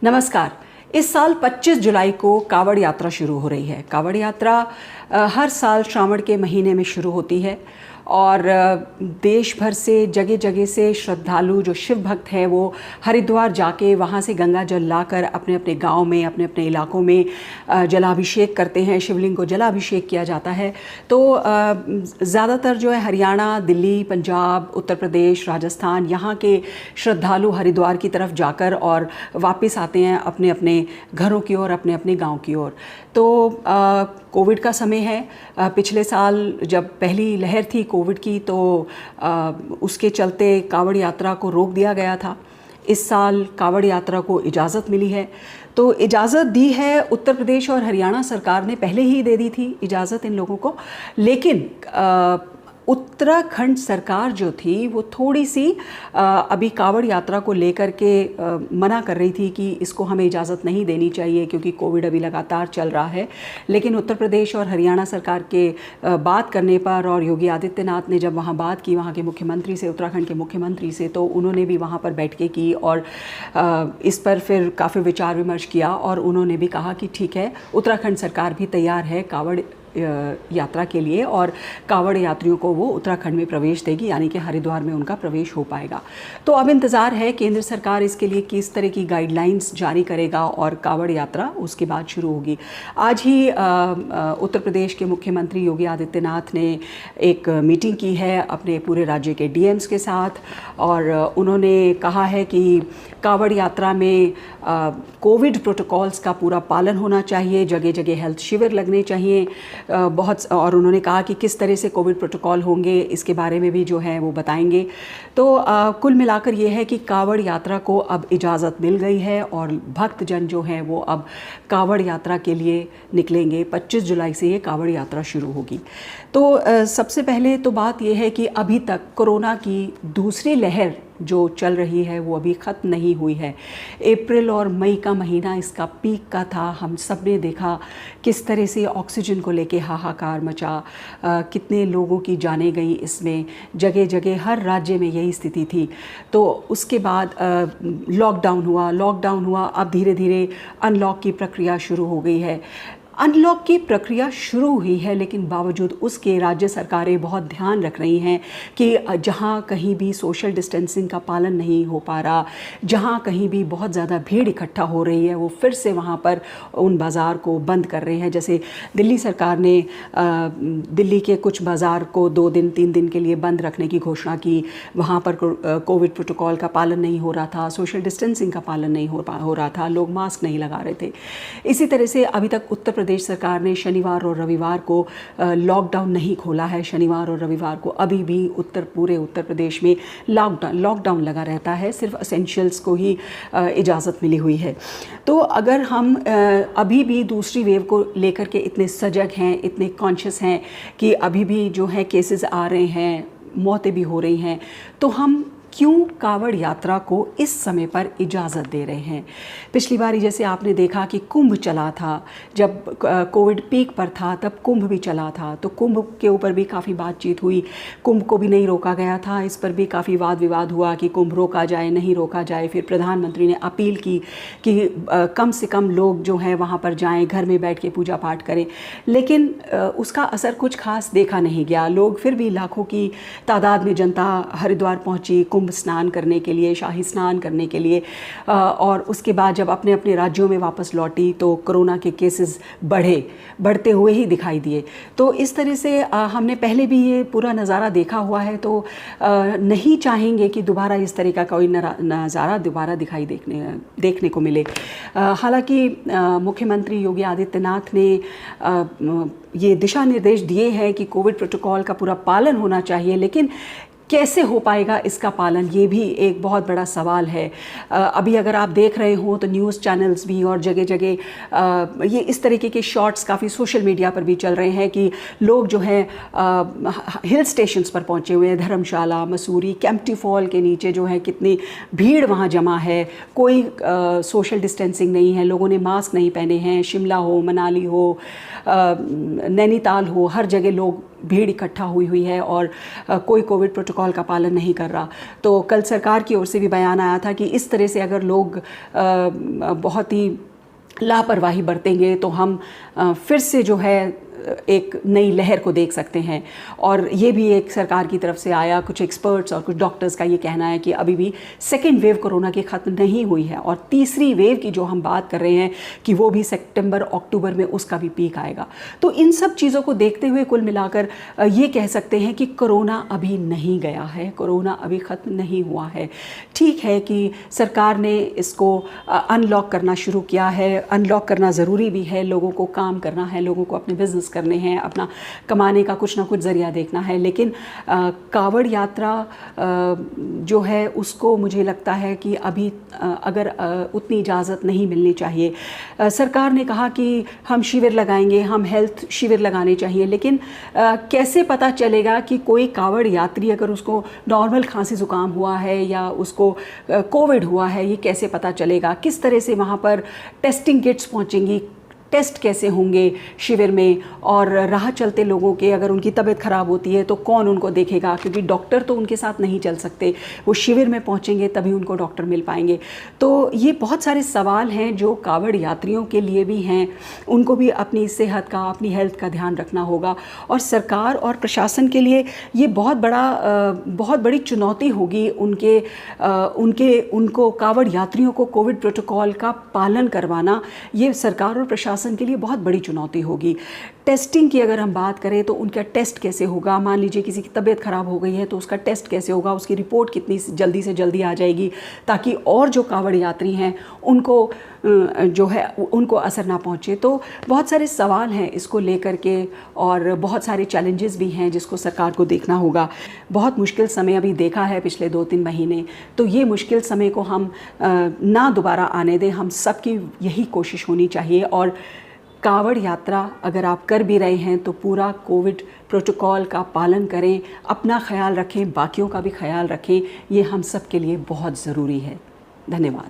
नमस्कार। इस साल 25 जुलाई को कावड़ यात्रा शुरू हो रही है। कावड़ यात्रा हर साल श्रावण के महीने में शुरू होती है और देश भर से जगह जगह से श्रद्धालु जो शिव भक्त हैं वो हरिद्वार जाके वहाँ से गंगा जल लाकर अपने अपने गांव में अपने अपने इलाकों में जलाभिषेक करते हैं। शिवलिंग को जलाभिषेक किया जाता है। तो ज़्यादातर जो है हरियाणा, दिल्ली, पंजाब, उत्तर प्रदेश, राजस्थान यहाँ के श्रद्धालु हरिद्वार की तरफ जाकर और वापस आते हैं अपने अपने घरों की ओर, अपने अपने गाँव की ओर। तो कोविड का समय है। पिछले साल जब पहली लहर थी कोविड की तो उसके चलते कावड़ यात्रा को रोक दिया गया था। इस साल कावड़ यात्रा को इजाज़त मिली है। तो इजाज़त दी है उत्तर प्रदेश और हरियाणा सरकार ने पहले ही दे दी थी इजाज़त इन लोगों को, लेकिन उत्तराखंड सरकार जो थी वो थोड़ी सी अभी कावड़ यात्रा को लेकर के मना कर रही थी कि इसको हमें इजाज़त नहीं देनी चाहिए क्योंकि कोविड अभी लगातार चल रहा है। लेकिन उत्तर प्रदेश और हरियाणा सरकार के बात करने पर और योगी आदित्यनाथ ने जब वहाँ बात की वहाँ के मुख्यमंत्री से, उत्तराखंड के मुख्यमंत्री से, तो उन्होंने भी वहाँ पर बैठकें की और इस पर फिर काफ़ी विचार विमर्श किया और उन्होंने भी कहा कि ठीक है, उत्तराखंड सरकार भी तैयार है कावड़ यात्रा के लिए और कावड़ यात्रियों को वो उत्तराखंड में प्रवेश देगी, यानी कि हरिद्वार में उनका प्रवेश हो पाएगा। तो अब इंतज़ार है केंद्र सरकार इसके लिए किस तरह की गाइडलाइंस जारी करेगा और कावड़ यात्रा उसके बाद शुरू होगी। आज ही उत्तर प्रदेश के मुख्यमंत्री योगी आदित्यनाथ ने एक मीटिंग की है अपने पूरे राज्य के डीएम्स के साथ और उन्होंने कहा है कि कावड़ यात्रा में कोविड प्रोटोकॉल्स का पूरा पालन होना चाहिए, जगह जगह हेल्थ शिविर लगने चाहिए और उन्होंने कहा कि किस तरह से कोविड प्रोटोकॉल होंगे इसके बारे में भी जो है वो बताएंगे। तो कुल मिलाकर ये है कि कावड़ यात्रा को अब इजाज़त मिल गई है और भक्तजन जो हैं वो अब कावड़ यात्रा के लिए निकलेंगे। 25 जुलाई से ये कावड़ यात्रा शुरू होगी। तो सबसे पहले तो बात यह है कि अभी तक कोरोना की दूसरी लहर जो चल रही है वो अभी ख़त्म नहीं हुई है। अप्रैल और मई का महीना इसका पीक का था। हम सब ने देखा किस तरह से ऑक्सीजन को लेके हाहाकार मचा, कितने लोगों की जानें गई इसमें, जगह जगह हर राज्य में यही स्थिति थी। तो उसके बाद लॉकडाउन हुआ। अब धीरे धीरे अनलॉक की प्रक्रिया शुरू हो गई है। अनलॉक की प्रक्रिया शुरू हुई है लेकिन बावजूद उसके राज्य सरकारें बहुत ध्यान रख रही हैं कि जहां कहीं भी सोशल डिस्टेंसिंग का पालन नहीं हो पा रहा, जहां कहीं भी बहुत ज़्यादा भीड़ इकट्ठा हो रही है, वो फिर से वहां पर उन बाज़ार को बंद कर रहे हैं। जैसे दिल्ली सरकार ने दिल्ली के कुछ बाज़ार को 2 दिन 3 दिन के लिए बंद रखने की घोषणा की। वहाँ पर कोविड प्रोटोकॉल का पालन नहीं हो रहा था, सोशल डिस्टेंसिंग का पालन नहीं हो रहा था, लोग मास्क नहीं लगा रहे थे। इसी तरह से अभी तक उत्तर प्रदेश सरकार ने शनिवार और रविवार को लॉकडाउन नहीं खोला है। शनिवार और रविवार को अभी भी पूरे उत्तर प्रदेश में लॉकडाउन लगा रहता है। सिर्फ एसेंशियल्स को ही इजाज़त मिली हुई है। तो अगर हम अभी भी दूसरी वेव को लेकर के इतने सजग हैं, इतने कॉन्शियस हैं कि अभी भी जो है केसेस आ रहे हैं, मौतें भी हो रही हैं, तो हम क्यों कावड़ यात्रा को इस समय पर इजाज़त दे रहे हैं। पिछली बारी जैसे आपने देखा कि कुंभ चला था, जब कोविड पीक पर था तब कुंभ भी चला था, तो कुंभ के ऊपर भी काफ़ी बातचीत हुई। कुंभ को भी नहीं रोका गया था, इस पर भी काफ़ी वाद विवाद हुआ कि कुंभ रोका जाए नहीं रोका जाए। फिर प्रधानमंत्री ने अपील की कि कम से कम लोग जो हैं वहाँ पर जाएँ, घर में बैठ के पूजा पाठ करें, लेकिन उसका असर कुछ खास देखा नहीं गया। लोग फिर भी लाखों की तादाद में जनता हरिद्वार पहुँची कुंभ स्नान करने के लिए, शाही स्नान करने के लिए, और उसके बाद जब अपने अपने राज्यों में वापस लौटी तो कोरोना के केसेस बढ़ते हुए ही दिखाई दिए। तो इस तरह से हमने पहले भी ये पूरा नज़ारा देखा हुआ है, तो नहीं चाहेंगे कि दोबारा इस तरह का कोई नज़ारा दोबारा देखने को मिले। हालांकि मुख्यमंत्री योगी आदित्यनाथ ने ये दिशा निर्देश दिए हैं कि कोविड प्रोटोकॉल का पूरा पालन होना चाहिए, लेकिन कैसे हो पाएगा इसका पालन, ये भी एक बहुत बड़ा सवाल है। अभी अगर आप देख रहे हो तो न्यूज़ चैनल्स भी और जगह जगह ये इस तरीके के शॉट्स काफ़ी सोशल मीडिया पर भी चल रहे हैं कि लोग जो हैं हिल स्टेशंस पर पहुंचे हुए हैं, धर्मशाला, मसूरी, केम्प्टी फॉल के नीचे जो है कितनी भीड़ वहाँ जमा है, कोई सोशल डिस्टेंसिंग नहीं है, लोगों ने मास्क नहीं पहने हैं। शिमला हो, मनाली हो, नैनीताल हो, हर जगह लोग भीड़ इकट्ठा हुई है और कोई कोविड प्रोटोकॉल का पालन नहीं कर रहा। तो कल सरकार की ओर से भी बयान आया था कि इस तरह से अगर लोग बहुत ही लापरवाही बरतेंगे तो हम फिर से जो है एक नई लहर को देख सकते हैं। और ये भी एक सरकार की तरफ से आया, कुछ एक्सपर्ट्स और कुछ डॉक्टर्स का ये कहना है कि अभी भी सेकेंड वेव कोरोना की ख़त्म नहीं हुई है और तीसरी वेव की जो हम बात कर रहे हैं कि वो भी सितंबर अक्टूबर में उसका भी पीक आएगा। तो इन सब चीज़ों को देखते हुए कुल मिलाकर ये कह सकते हैं कि कोरोना अभी नहीं गया है, कोरोना अभी ख़त्म नहीं हुआ है। ठीक है कि सरकार ने इसको अनलॉक करना शुरू किया है, अनलॉक करना ज़रूरी भी है, लोगों को काम करना है, लोगों को अपने बिजनेस करने हैं, अपना कमाने का कुछ ना कुछ ज़रिया देखना है। लेकिन कावड़ यात्रा जो है उसको मुझे लगता है कि अभी अगर उतनी इजाज़त नहीं मिलनी चाहिए। सरकार ने कहा कि हम शिविर लगाएंगे, हम हेल्थ शिविर लगाने चाहिए, लेकिन कैसे पता चलेगा कि कोई कावड़ यात्री अगर उसको नॉर्मल खांसी ज़ुकाम हुआ है या उसको कोविड हुआ है, ये कैसे पता चलेगा? किस तरह से वहाँ पर टेस्टिंग किट्स पहुँचेंगी, टेस्ट कैसे होंगे शिविर में? और राह चलते लोगों के अगर उनकी तबीयत ख़राब होती है तो कौन उनको देखेगा, क्योंकि डॉक्टर तो उनके साथ नहीं चल सकते, वो शिविर में पहुंचेंगे तभी उनको डॉक्टर मिल पाएंगे। तो ये बहुत सारे सवाल हैं जो कावड़ यात्रियों के लिए भी हैं, उनको भी अपनी सेहत का, अपनी हेल्थ का ध्यान रखना होगा। और सरकार और प्रशासन के लिए ये बहुत बड़ी चुनौती होगी उनको कावड़ यात्रियों को कोविड प्रोटोकॉल का पालन करवाना। ये सरकार और प्रशासन के लिए बहुत बड़ी चुनौती होगी। टेस्टिंग की अगर हम बात करें तो उनका टेस्ट कैसे होगा? मान लीजिए किसी की तबीयत ख़राब हो गई है तो उसका टेस्ट कैसे होगा, उसकी रिपोर्ट कितनी जल्दी से जल्दी आ जाएगी ताकि और जो कावड़ यात्री हैं उनको जो है उनको असर ना पहुँचे। तो बहुत सारे सवाल हैं इसको लेकर के और बहुत सारे चैलेंजेस भी हैं जिसको सरकार को देखना होगा। बहुत मुश्किल समय अभी देखा है पिछले 2-3 महीने, तो ये मुश्किल समय को हम ना दोबारा आने दें। हम सबकी यही कोशिश होनी चाहिए। और कावड़ यात्रा अगर आप कर भी रहे हैं तो पूरा कोविड प्रोटोकॉल का पालन करें, अपना ख्याल रखें, बाकियों का भी ख्याल रखें। ये हम सब के लिए बहुत ज़रूरी है। धन्यवाद।